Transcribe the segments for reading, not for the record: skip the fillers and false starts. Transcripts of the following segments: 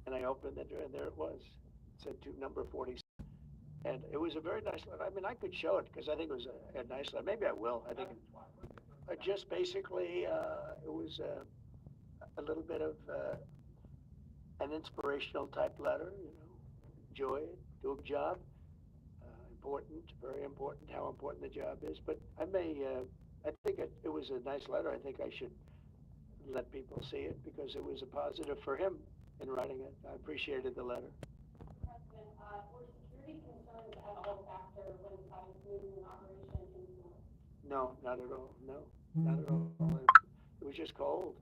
And I opened it, and there it was. It said to number 40. And it was a very nice letter. I mean, I could show it because I think it was a nice letter. Maybe I will. I think just basically, it was a little bit of an inspirational type letter, enjoy it, do a job, important, very important, how important the job is. But I think it was a nice letter. I think I should let people see it because it was a positive for him in writing it. I appreciated the letter. President, were security concerns at all a factor when deciding to move an operation into the north? No, not at all. No, not at all. It was just cold.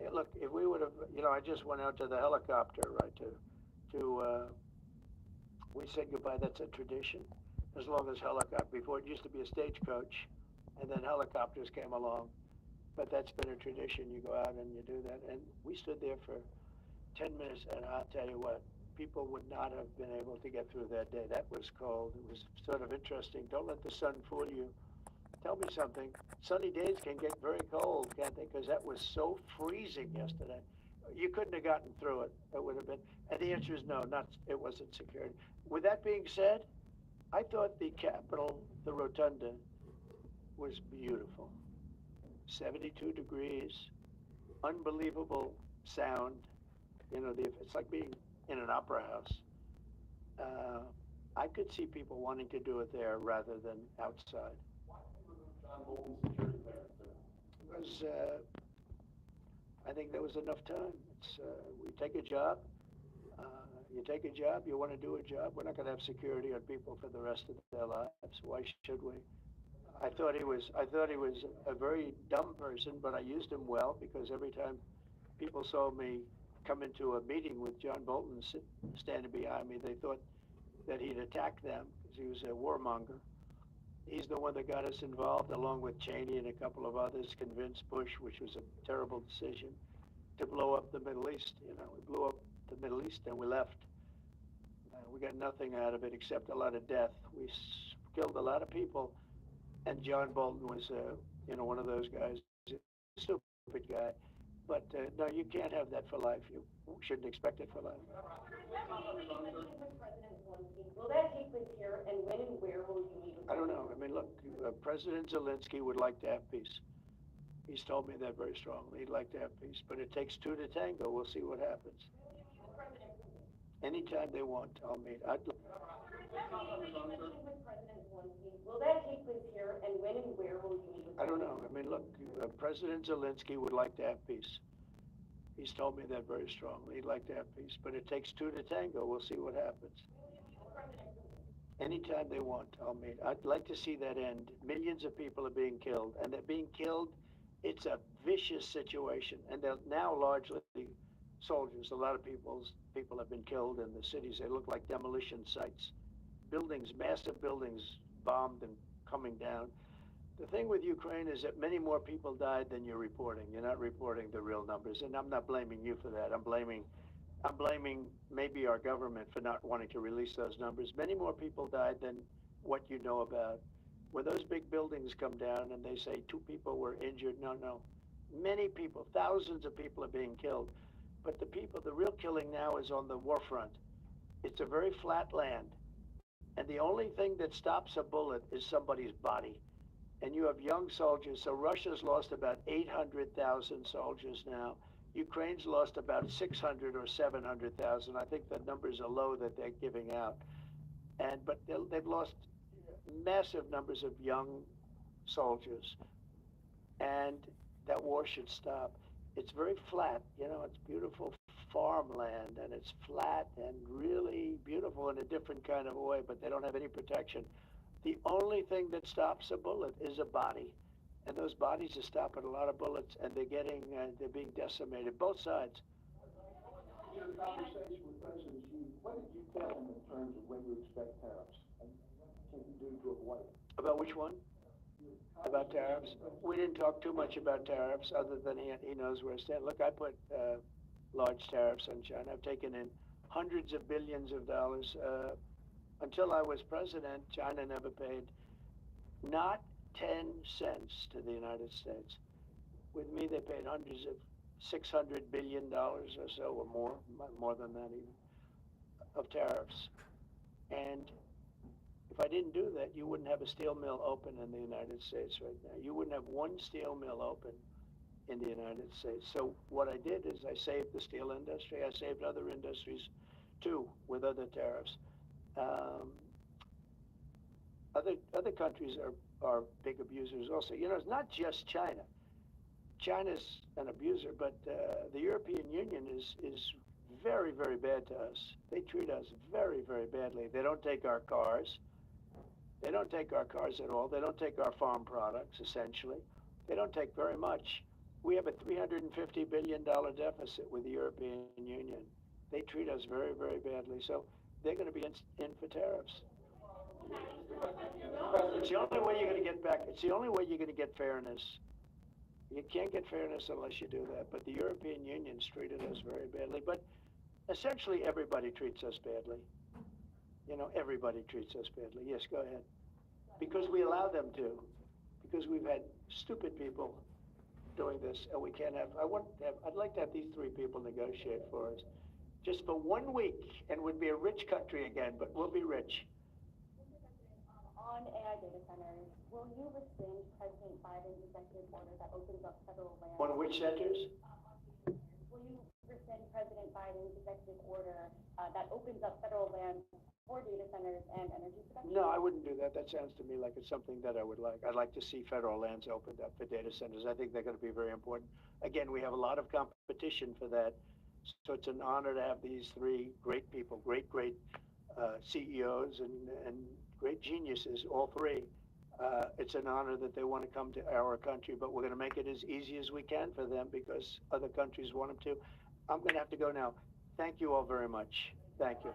Yeah, look, if we would have, I just went out to the helicopter, right, we said goodbye. That's a tradition. As long as helicopter, before it used to be a stagecoach, and then helicopters came along. But that's been a tradition. You go out and you do that. And we stood there for 10 minutes, and I'll tell you what, people would not have been able to get through that day. That was cold. It was sort of interesting. Don't let the sun fool you. Tell me something. Sunny days can get very cold, can't they? Because that was so freezing yesterday. You couldn't have gotten through it. It would have been. And the answer is no, it wasn't secured. With that being said, I thought the Capitol, the Rotunda, was beautiful. 72 degrees, unbelievable sound. It's like being in an opera house. I could see people wanting to do it there rather than outside. Because I think there was enough time. We take a job. You take a job. You want to do a job. We're not going to have security on people for the rest of their lives. Why should we? I thought he was a very dumb person, but I used him well because every time people saw me come into a meeting with John Bolton standing behind me, they thought that he'd attack them because he was a warmonger. He's the one that got us involved, along with Cheney and a couple of others, convinced Bush, which was a terrible decision, to blow up the Middle East. We blew up the Middle East and we left. We got nothing out of it except a lot of death. We killed a lot of people, and John Bolton was, one of those guys, a stupid guy. But no, you can't have that for life. You shouldn't expect it for life. Will that take place here, and when and where will you meet with? I don't know. I mean, look, President Zelensky would like to have peace. He's told me that very strongly. He'd like to have peace, but it takes two to tango. We'll see what happens. Anytime they want, I'll meet. Will that take place here, and when and where will you meet with? I don't know. I mean, look, President Zelensky would like to have peace. He's told me that very strongly. He'd like to have peace, but it takes two to tango. We'll see what happens. Anytime they want, I'll meet. I'd like to see that end. Millions of people are being killed, and they're being killed. It's a vicious situation, and they're now largely soldiers. A lot of people have been killed in the cities. They look like demolition sites. Buildings, massive buildings bombed and coming down. The thing with Ukraine is that many more people died than you're reporting. You're not reporting the real numbers, and I'm not blaming you for that. I'm blaming maybe our government for not wanting to release those numbers. Many more people died than what you know about. When those big buildings come down and they say 2 people were injured, no. Many people, thousands of people are being killed. But the real killing now is on the war front. It's a very flat land. And the only thing that stops a bullet is somebody's body. And you have young soldiers. So Russia's lost about 800,000 soldiers now. Ukraine's lost about 600 or 700,000. I think the numbers are low that they're giving out. But they've lost massive numbers of young soldiers. And that war should stop. It's very flat, it's beautiful farmland, and it's flat and really beautiful in a different kind of way, but they don't have any protection. The only thing that stops a bullet is a body. And those bodies are stopping a lot of bullets, and they're being decimated, both sides. In your conversation with President Xi, what did you tell him in terms of when you expect tariffs? And what can he do to avoid it? About which one? About tariffs? We didn't talk too much about tariffs, other than he knows where I stand. Look, I put large tariffs on China. I've taken in hundreds of billions of dollars. Until I was president, China never paid not 10 cents to the United States. With me, they paid hundreds of $600 billion or so, or more than that even, of tariffs. And if I didn't do that, you wouldn't have a steel mill open in the United States right now. You wouldn't have one steel mill open in the United States. So what I did is I saved the steel industry. I saved other industries too with other tariffs. Other countries are big abusers also. You know, it's not just China. China's an abuser, but the European Union is very, very bad to us. They treat us very, very badly. They don't take our cars. They don't take our cars at all. They don't take our farm products, essentially. They don't take very much. We have a $350 billion deficit with the European Union. They treat us very, very badly. So they're going to be in for tariffs. It's the only way you're going to get back. It's the only way you're going to get fairness. You can't get fairness unless you do that. But the European Union's treated us very badly. But essentially, everybody treats us badly. You know, everybody treats us badly. Yes, go ahead. Because we allow them to. Because we've had stupid people doing this, and we can't have. I'd like to have these three people negotiate for us, just for 1 week, and we'd be a rich country again. But we'll be rich. On AI data centers, will you rescind President Biden's executive order that opens up federal land? On which centers? Will you rescind President Biden's executive order that opens up federal land for data centers and energy production? No, I wouldn't do that. That sounds to me like it's something that I would like. I'd like to see federal lands opened up for data centers. I think they're going to be very important. Again, we have a lot of competition for that. So it's an honor to have these three great people, great CEOs and great geniuses, all three. It's an honor that they want to come to our country, but we're going to make it as easy as we can for them because other countries want them to. I'm going to have to go now. Thank you all very much. Thank you.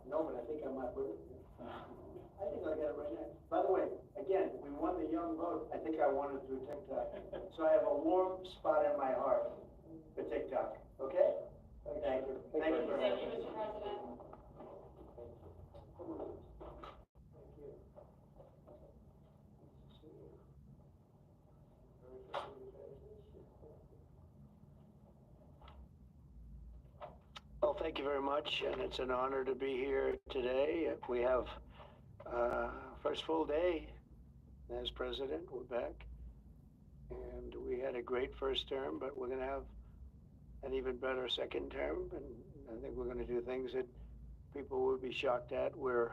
No, but I think I might put it. I think I'll get it right now. By the way, again, we won the young vote. I think I won it through TikTok. So I have a warm spot in my heart for TikTok. Okay? Thank you. Thank you very much. Thank you, Mr. President. Well, thank you very much, and it's an honor to be here today. We have first full day as president. We're back, and we had a great first term, but we're going to have an even better second term, and I think we're going to do things that people would be shocked at. We're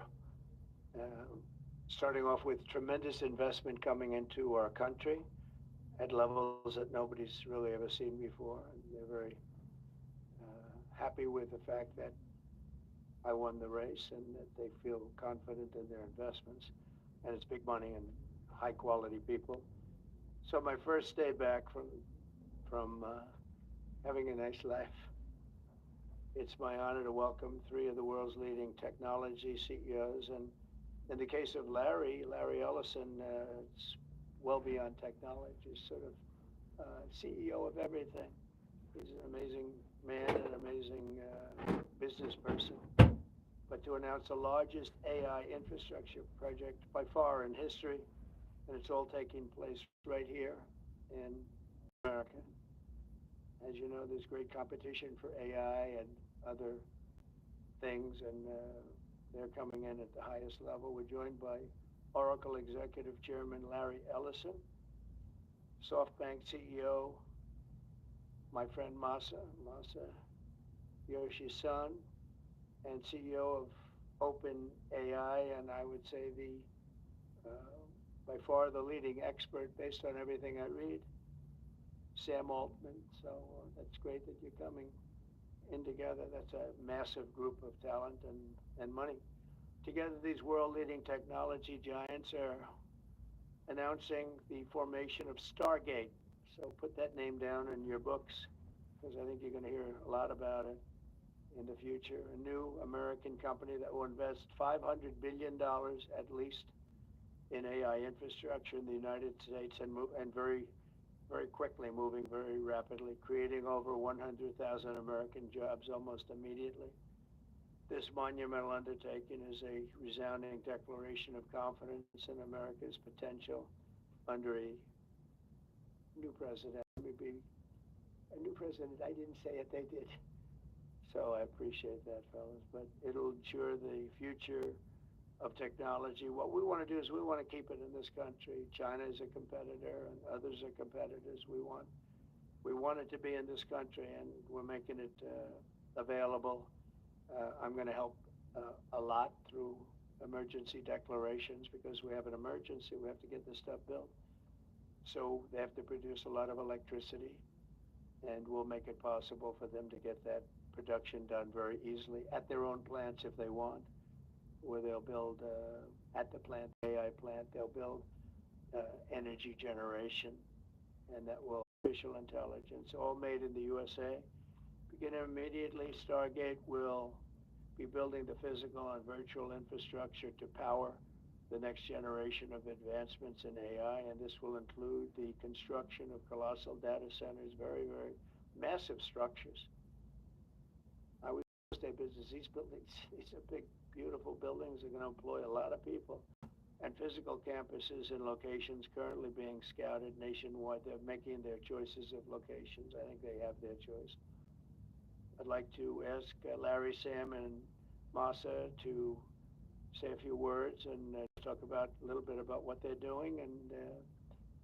starting off with tremendous investment coming into our country at levels that nobody's really ever seen before, and they're very happy with the fact that I won the race and that they feel confident in their investments. And it's big money and high quality people. So my first day back from having a nice life, it's my honor to welcome three of the world's leading technology CEOs. And in the case of Larry Ellison, it's well beyond technology, he's sort of CEO of everything. He's an amazing man and an amazing business person. But to announce the largest AI infrastructure project by far in history, and it's all taking place right here in America. As you know, there's great competition for AI and other things, and they're coming in at the highest level. We're joined by Oracle Executive Chairman Larry Ellison, SoftBank CEO, my friend Masa Yoshi-san, and CEO of OpenAI, and I would say by far the leading expert based on everything I read, Sam Altman. So that's great that you're coming in together. That's a massive group of talent and money. Together, these world-leading technology giants are announcing the formation of Stargate. So put that name down in your books, because I think you're going to hear a lot about it in the future. A new American company that will invest $500 billion at least in AI infrastructure in the United States and very, very quickly, moving very rapidly, creating over 100,000 American jobs almost immediately. This monumental undertaking is a resounding declaration of confidence in America's potential under a new president. Maybe a new president. I didn't say it, they did. So I appreciate that, fellas. But it'll ensure the future of technology. What we want to do is we want to keep it in this country. China is a competitor, and others are competitors. We want it to be in this country, and we're making it available. I'm going to help a lot through emergency declarations because we have an emergency. We have to get this stuff built. So they have to produce a lot of electricity, and we'll make it possible for them to get that production done very easily at their own plants if they want, where they'll build at the plant, AI plant, they'll build energy generation, and that will artificial intelligence, all made in the USA. Beginning immediately, Stargate will be building the physical and virtual infrastructure to power the next generation of advancements in AI, and this will include the construction of colossal data centers, very, very massive structures. I was in the real estate business. These buildings, these are big, beautiful buildings. Are going to employ a lot of people. And physical campuses in locations currently being scouted nationwide. They're making their choices of locations. I think they have their choice. I'd like to ask Larry, Sam, and Masa to say a few words and talk about a little bit about what they're doing, and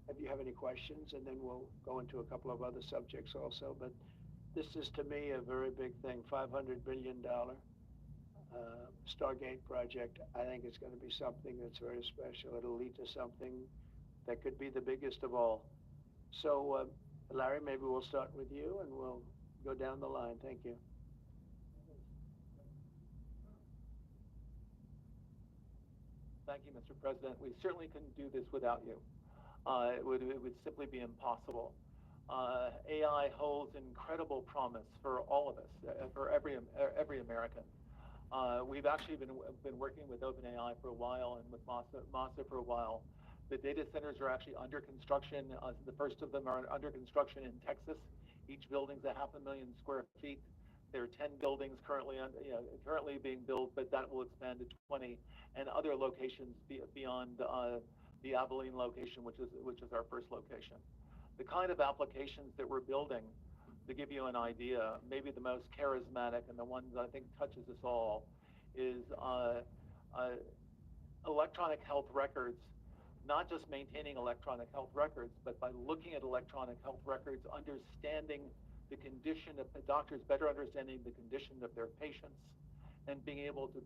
if you have any questions, and then we'll go into a couple of other subjects also. But this is, to me, a very big thing. $500 billion Stargate project. I think it's going to be something that's very special. It'll lead to something that could be the biggest of all. So, Larry, maybe we'll start with you, and we'll go down the line. Thank you. Thank you, Mr. President. We certainly couldn't do this without you. It would simply be impossible. AI holds incredible promise for all of us, for every American. We've actually been working with OpenAI for a while and with Masa for a while. The data centers are actually under construction. The first of them are under construction in Texas. Each building's 500,000 square feet. There are 10 buildings currently being built, but that will expand to 20, and other locations beyond the Abilene location, which is our first location. The kind of applications that we're building, to give you an idea, maybe the most charismatic and the one that I think touches us all is electronic health records. Not just maintaining electronic health records, but by looking at electronic health records, understanding the condition of the doctors, better understanding the condition of their patients, and being able to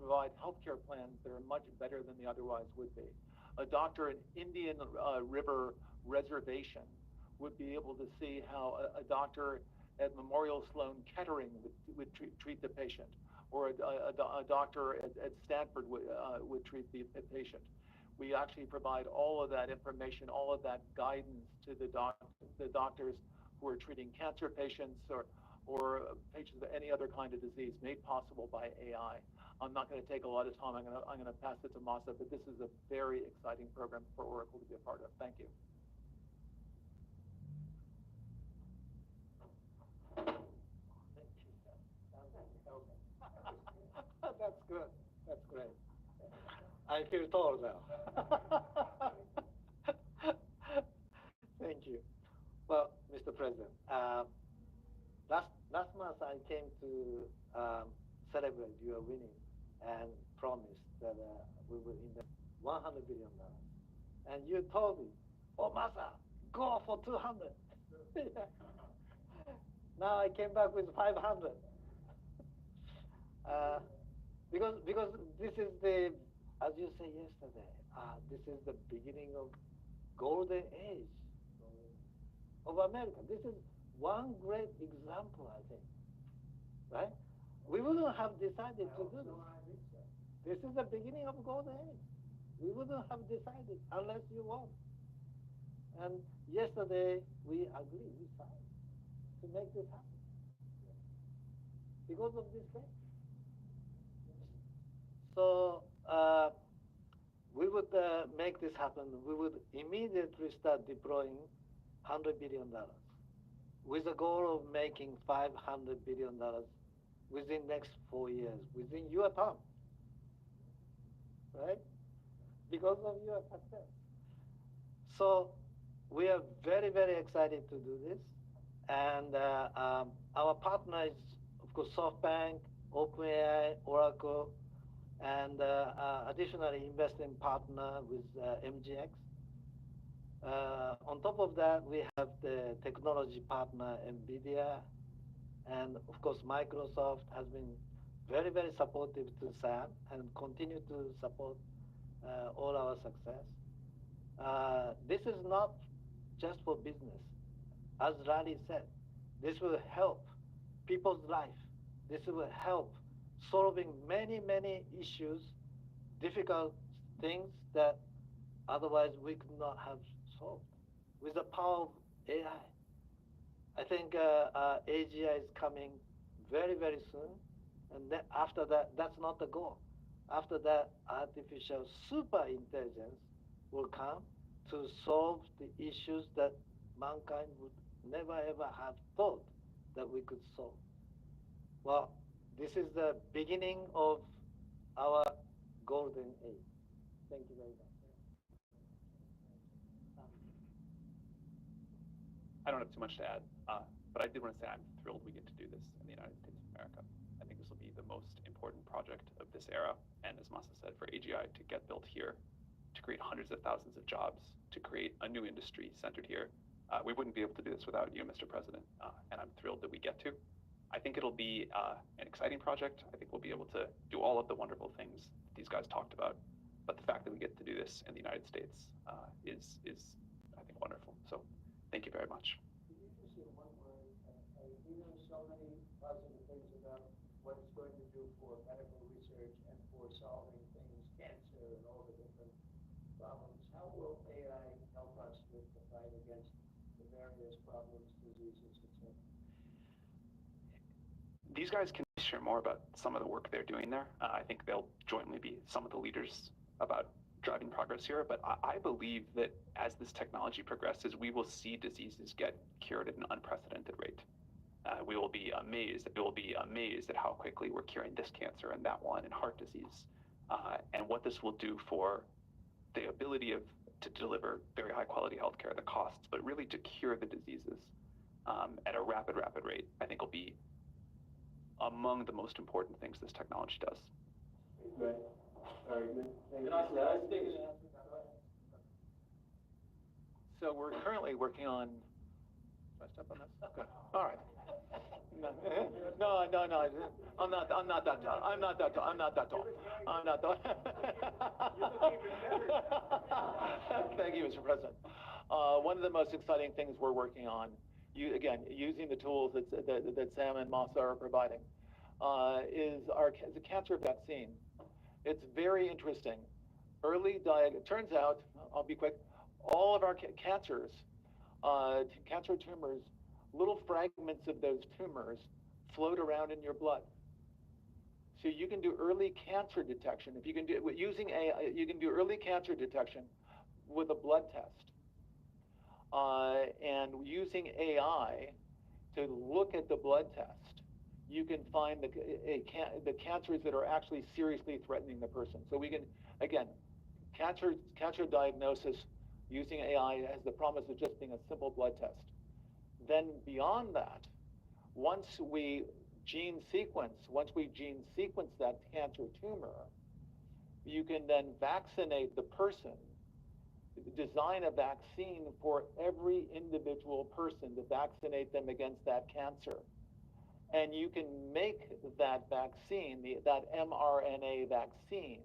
provide healthcare plans that are much better than they otherwise would be. A doctor in Indian River Reservation would be able to see how a doctor at Memorial Sloan Kettering would treat the patient, or a doctor at Stanford would treat the patient. We actually provide all of that information, all of that guidance to the doctors who are treating cancer patients or patients with any other kind of disease, made possible by AI. I'm not going to take a lot of time. I'm going to pass it to Masa, but this is a very exciting program for Oracle to be a part of. Thank you. That's good. That's great. I feel tall now. Thank you. Well, Mr. President, last month I came to celebrate your winning and promised that we will invest $100 billion. And you told me, oh, Masa, go for 200. Now I came back with 500. Because this is the, as you said yesterday, this is the beginning of golden age of America. This is one great example, I think, right? We wouldn't have decided to do this. This is the beginning of golden age. We wouldn't have decided unless you won. And yesterday we agreed, we signed to make this happen because of this thing. So we would make this happen. We would immediately start deploying $100 billion with the goal of making $500 billion within next 4 years, within your term, right? Because of your success. So we are very, very excited to do this. And our partner is, of course, SoftBank, OpenAI, Oracle, and additionally investing partner with MGX. On top of that, we have the technology partner, NVIDIA, and of course, Microsoft has been very, very supportive to SAM and continue to support all our success. This is not just for business. As Larry said, this will help people's life. This will help solving many, many issues, difficult things that otherwise we could not have solved with the power of AI. I think AGI is coming very, very soon. And then after that, that's not the goal. After that, artificial super intelligence will come to solve the issues that mankind would never ever have thought that we could solve. Well, this is the beginning of our golden age. Thank you very much. I don't have too much to add, but I did want to say I'm thrilled we get to do this in the United States of America. I think this will be the most important project of this era, and as Masa said, for AGI to get built here, to create hundreds of thousands of jobs, to create a new industry centered here. We wouldn't be able to do this without you, Mr. President, and I'm thrilled that we get to. I think it'll be an exciting project. I think we'll be able to do all of the wonderful things these guys talked about, but the fact that we get to do this in the United States is I think, wonderful. So thank you very much. Could you just say one word? I hear so many positive things about what it's going to do for medical research and for solving things, cancer and all the different problems. How will AI help us with the fight against the various problems, diseases, etc.? These guys can share more about some of the work they're doing there. I think they'll jointly be some of the leaders about driving progress here, but I believe that as this technology progresses, we will see diseases get cured at an unprecedented rate. We will be amazed at how quickly we're curing this cancer and that one and heart disease, and what this will do for the ability to deliver very high quality healthcare, the costs, but really to cure the diseases at a rapid rate, I think will be among the most important things this technology does. Great. Very good. Thank you. So we're currently working on. Should I step on this? Okay. All right. No. I'm not that tall. I'm not that tall. Thank you, Mr. President. One of the most exciting things we're working on, again, using the tools that Sam and Masa are providing, is a cancer vaccine. It's very interesting. It turns out, I'll be quick, all of our cancers, cancer tumors, little fragments of those tumors float around in your blood. So you can do early cancer detection. If you can do using AI, you can do early cancer detection with a blood test. And using AI to look at the blood test, you can find the cancers that are actually seriously threatening the person. So we can, again, cancer diagnosis using AI has the promise of just being a simple blood test. Then beyond that, once we gene sequence that cancer tumor, you can then vaccinate the person, design a vaccine for every individual person to vaccinate them against that cancer. And you can make that vaccine, that mRNA vaccine,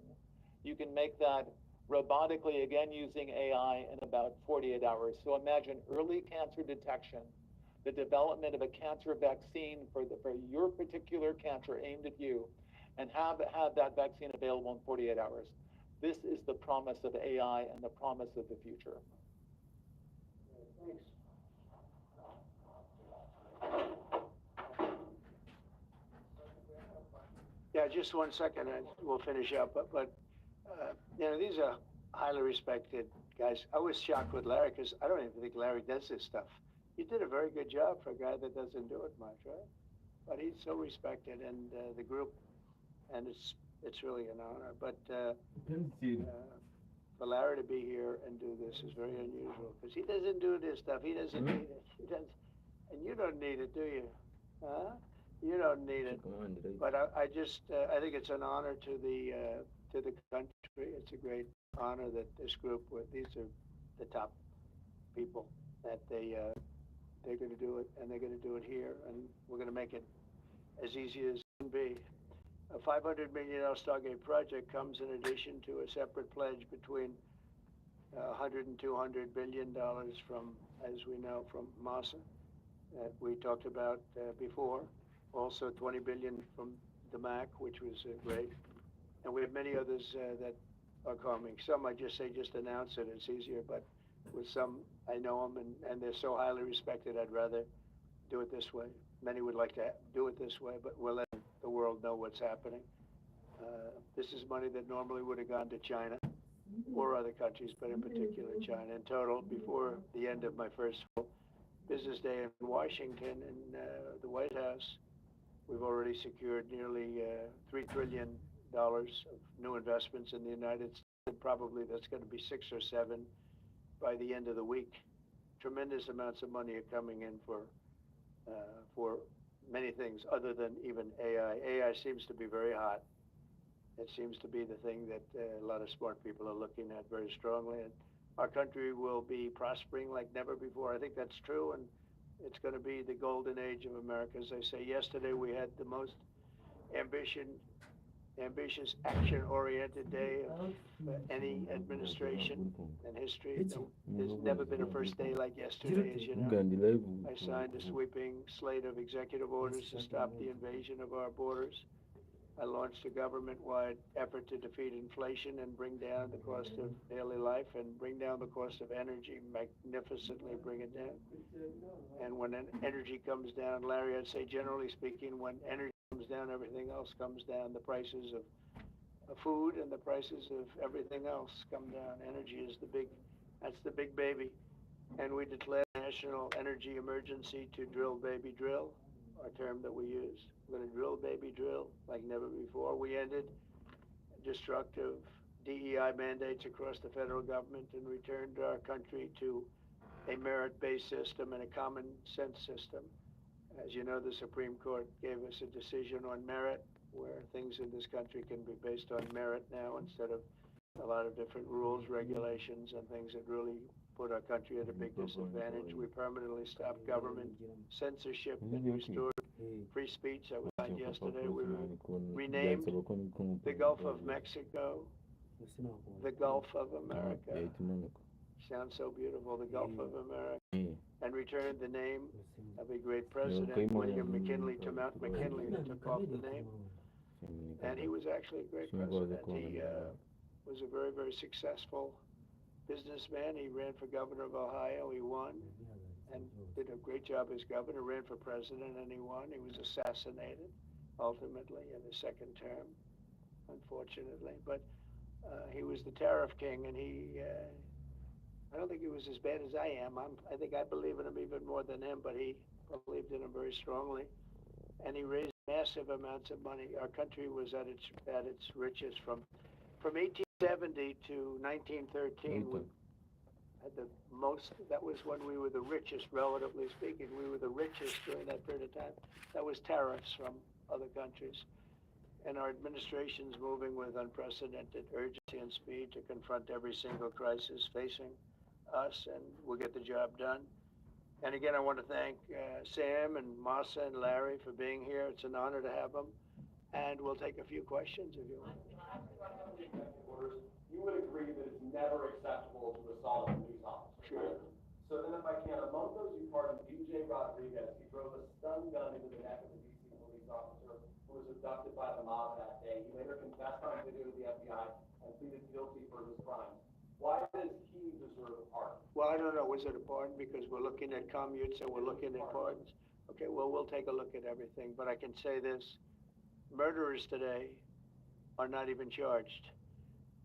you can make that robotically, again, using AI in about 48 hours. So imagine early cancer detection, the development of a cancer vaccine for your particular cancer aimed at you, and have that vaccine available in 48 hours. This is the promise of AI and the promise of the future. Thanks. Yeah, just 1 second, and we'll finish up. But these are highly respected guys. I was shocked with Larry because I don't even think Larry does this stuff. You did a very good job for a guy that doesn't do it much, right? But he's so respected, and the group, and it's really an honor. But for Larry to be here and do this is very unusual, because he doesn't do this stuff, he doesn't need it, he doesn't, and you don't need it, do you? Huh? You don't need it. But I just, I think it's an honor to the country. It's a great honor that this group, these are the top people, that they're going to do it, and they're going to do it here, and we're going to make it as easy as it can be. A $500 million Stargate project comes in addition to a separate pledge between 100 and 200 billion dollars from, as we know, from Massa that we talked about before. Also 20 billion from the MAC, which was great, and we have many others that are coming. Some I just say just announce it. It's easier, but with some I know them and they're so highly respected. I'd rather do it this way. Many would like to do it this way, but we'll let the world know what's happening. This is money that normally would have gone to China or other countries, but in particular China. In total, before the end of my first business day in Washington in the White House, we've already secured nearly $3 trillion of new investments in the United States, and probably that's going to be 6 or 7 by the end of the week. Tremendous amounts of money are coming in for many things other than even AI. AI seems to be very hot. It seems to be the thing that a lot of smart people are looking at very strongly, and our country will be prospering like never before. I think that's true, and it's going to be the golden age of America. As I say, yesterday we had the most ambitious, action-oriented day of any administration in history. There's never been a first day like yesterday, as you know. I signed a sweeping slate of executive orders to stop the invasion of our borders. I launched a government-wide effort to defeat inflation and bring down the cost of daily life and bring down the cost of energy, magnificently bring it down. And when energy comes down, Larry, I'd say generally speaking, when energy comes down, everything else comes down. The prices of food and the prices of everything else come down. Energy is that's the big baby. And we declared a national energy emergency to drill, baby, drill, our term that we use. We're going to drill, baby, drill like never before. We ended destructive DEI mandates across the federal government and returned our country to a merit-based system and a common sense system. As you know, the Supreme Court gave us a decision on merit, where things in this country can be based on merit now instead of a lot of different rules, regulations, and things that really put our country at a big disadvantage. We permanently stopped government censorship and restored free speech. That was signed yesterday. We renamed the Gulf of Mexico the Gulf of America. Sounds so beautiful, the Gulf of America. And returned the name of a great president, William McKinley, to Mount McKinley, that took off the name. And he was actually a great president. He was a very, very successful businessman. He ran for governor of Ohio. He won and did a great job as governor, ran for president, and he won. He was assassinated, ultimately, in his second term, unfortunately. But he was the tariff king, and I don't think he was as bad as I am. I think I believe in him even more than him, but he believed in him very strongly. And he raised massive amounts of money. Our country was at its richest from 1870 to 1913. We had the most, that was when we were the richest, relatively speaking. We were the richest during that period of time. That was tariffs from other countries. And our administration's moving with unprecedented urgency and speed to confront every single crisis facing us, and we'll get the job done. And again, I want to thank Sam and Massa and Larry for being here. It's an honor to have them. And we'll take a few questions if you want. You would agree that it's never acceptable to assault a police officer. Sure. So then if I can, among those you pardoned DJ Rodriguez, he drove a stun gun into the neck of a DC police officer who was abducted by the mob that day. He later confessed on video to the FBI and pleaded guilty for his crimes. Why does he deserve a pardon? Well, I don't know. Was it a pardon? Because we're looking at commutes and we're looking at pardons. Okay, well, we'll take a look at everything. But I can say this. Murderers today are not even charged.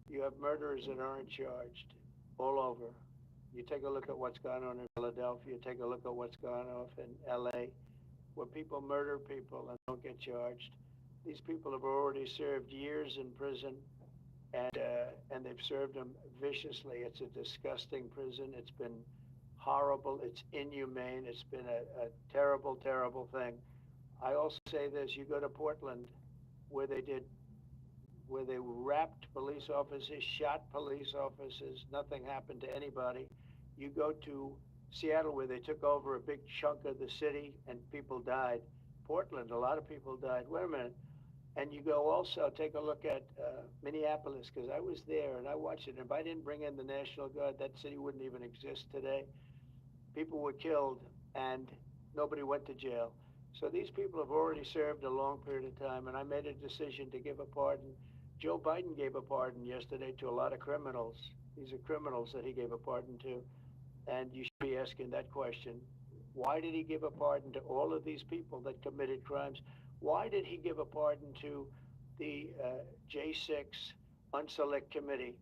You have murderers that aren't charged all over. You take a look at what's gone on in Philadelphia, take a look at what's gone on in LA, where people murder people and don't get charged. These people have already served years in prison and they've served them viciously. It's a disgusting prison. It's been horrible. It's inhumane. It's been a terrible, terrible thing. I also say this: you go to Portland, where where they wrapped police officers, shot police officers. Nothing happened to anybody. You go to Seattle, where they took over a big chunk of the city and people died. Portland, a lot of people died. Wait a minute. And you go also, take a look at Minneapolis, because I was there and I watched it. If I didn't bring in the National Guard, that city wouldn't even exist today. People were killed and nobody went to jail. So these people have already served a long period of time, and I made a decision to give a pardon. Joe Biden gave a pardon yesterday to a lot of criminals. These are criminals that he gave a pardon to. And you should be asking that question. Why did he give a pardon to all of these people that committed crimes? Why did he give a pardon to the J6 Unselect Committee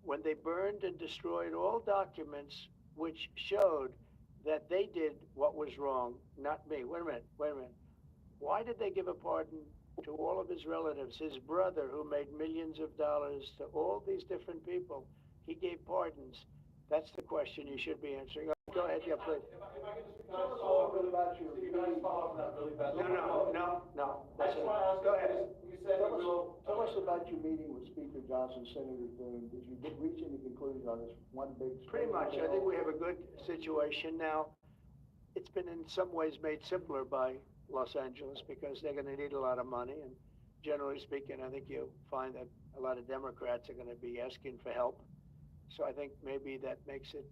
when they burned and destroyed all documents which showed that they did what was wrong, not me? Wait a minute. Why did they give a pardon to all of his relatives, his brother who made millions of dollars, to all these different people? He gave pardons. That's the question you should be answering. Go ahead, yeah, please. If I could just, can I just follow up really fast? Can I just follow up on that really fast? No. I just want to ask, Go ahead. you said that Tell us about your meeting with Speaker Johnson, Senator Thune. Did you reach any conclusion on this one big? Pretty much. I think we have a good situation now. It's been in some ways made simpler by Los Angeles because they're going to need a lot of money. And generally speaking, I think you'll find that a lot of Democrats are going to be asking for help. So I think maybe that makes it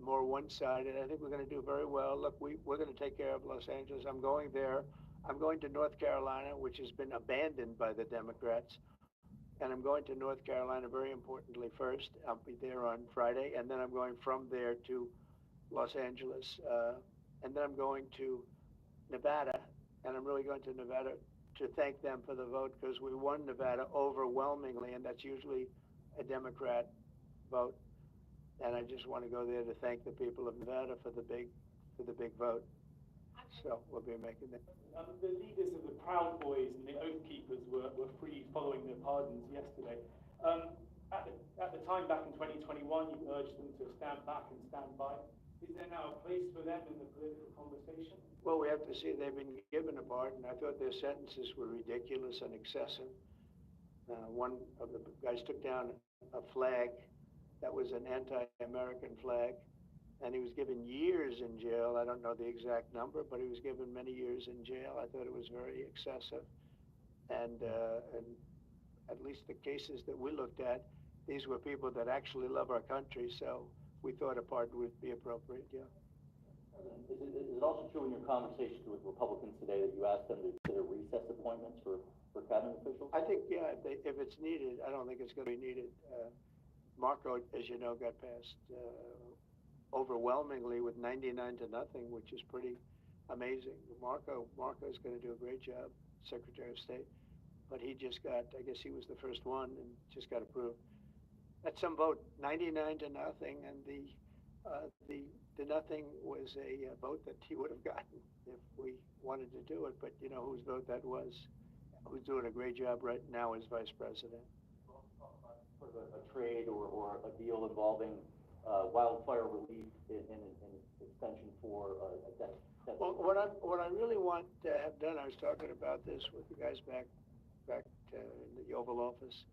more one-sided. I think we're going to do very well. Look, we're going to take care of Los Angeles. I'm going there. I'm going to North Carolina, which has been abandoned by the Democrats. And I'm going to North Carolina, very importantly, first. I'll be there on Friday. And then I'm going from there to Los Angeles. And then I'm going to Nevada. And I'm really going to Nevada to thank them for the vote because we won Nevada overwhelmingly. And that's usually a Democrat vote, and I just want to go there to thank the people of Nevada for the big vote. So we'll be making that. The leaders of the Proud Boys and the Oath Keepers were freed following their pardons yesterday. At the time back in 2021, you urged them to stand back and stand by. Is there now a place for them in the political conversation? Well, we have to see. They've been given a pardon. I thought their sentences were ridiculous and excessive. One of the guys took down a flag that was an anti-American flag, and he was given years in jail. I don't know the exact number, but he was given many years in jail. I thought it was very excessive. And at least the cases that we looked at, these were people that actually love our country, so we thought a pardon would be appropriate, yeah. Is it also true in your conversations with Republicans today that you asked them to consider recess appointments for cabinet officials? I think, yeah, if it's needed. I don't think it's going to be needed. Marco, as you know, got passed overwhelmingly with 99 to nothing, which is pretty amazing. Marco's going to do a great job, Secretary of State, but he just got, I guess he was the first one and just got approved. That's some vote, 99 to nothing, and the nothing was a vote that he would have gotten if we wanted to do it, but you know whose vote that was? Who's doing a great job right now is Vice President. Sort of a trade or a deal involving wildfire relief and extension for a debt. Well, what I really want to have done, I was talking about this with the guys back in the Oval Office.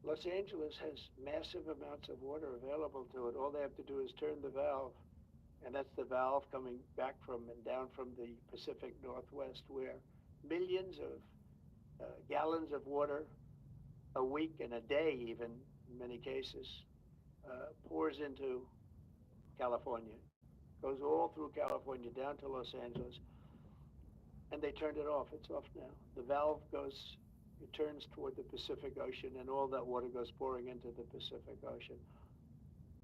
Los Angeles has massive amounts of water available to it. All they have to do is turn the valve, and that's the valve coming back from and down from the Pacific Northwest, where millions of gallons of water a week and a day, even in many cases, pours into California, goes all through California down to Los Angeles, and they turned it off. It's off now. The valve it turns toward the Pacific Ocean, and all that water goes pouring into the Pacific Ocean.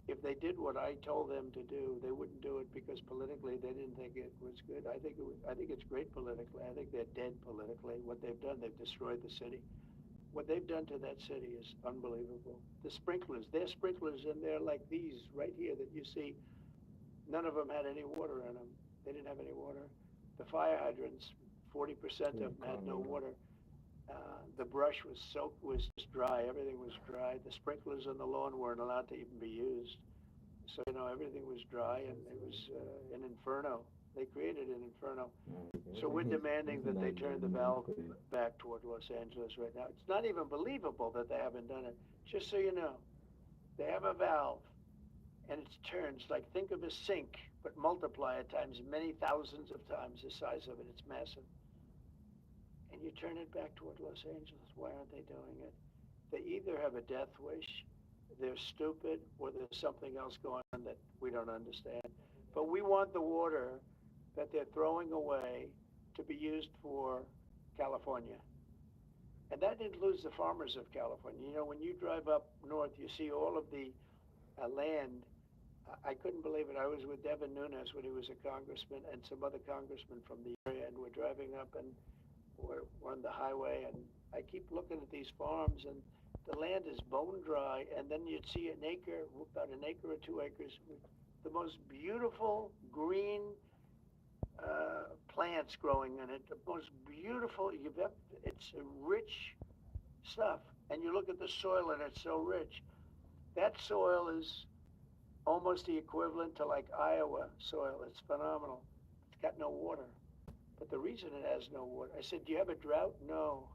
If they did what I told them to do, they wouldn't do it because politically they didn't think it was good. I think it's great politically. I think they're dead politically. What they've done, they've destroyed the city. What they've done to that city is unbelievable. The sprinklers, their sprinklers in there like these right here that you see, none of them had any water in them. They didn't have any water. The fire hydrants, 40% of them had no water. The brush was soaked, was just dry. Everything was dry. The sprinklers on the lawn weren't allowed to even be used. So, everything was dry, and it was an inferno. They created an inferno. So we're demanding that they turn the valve back toward Los Angeles right now. It's not even believable that they haven't done it. Just so you know, they have a valve, and it turns like, think of a sink, but multiply it times many thousands of times the size of it. It's massive. And you turn it back toward Los Angeles. Why aren't they doing it? They either have a death wish, they're stupid, or there's something else going on that we don't understand. But we want the water that they're throwing away to be used for California. And that includes the farmers of California. When you drive up north, you see all of the land. I couldn't believe it. I was with Devin Nunes when he was a congressman and some other congressmen from the area, and we're driving up, and we're on the highway, and I keep looking at these farms, and the land is bone dry, and then you'd see an acre, about an acre or 2 acres, with the most beautiful green plants growing in it, the most beautiful, it's rich stuff. And you look at the soil, and it's so rich. That soil is almost the equivalent to like Iowa soil. It's phenomenal. It's got no water. But the reason it has no water, I said, do you have a drought? No.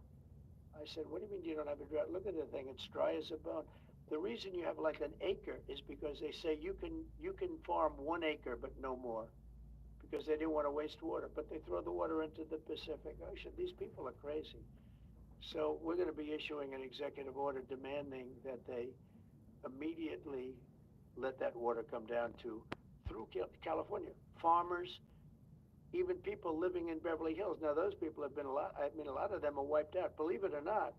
I said, what do you mean you don't have a drought? Look at the thing, it's dry as a bone. The reason you have like an acre is because they say you can farm 1 acre, but no more, because they didn't want to waste water, but they throw the water into the Pacific Ocean. These people are crazy. So we're going to be issuing an executive order demanding that they immediately let that water come down through California. Farmers, even people living in Beverly Hills. Now, those people have been a lot of them are wiped out. Believe it or not,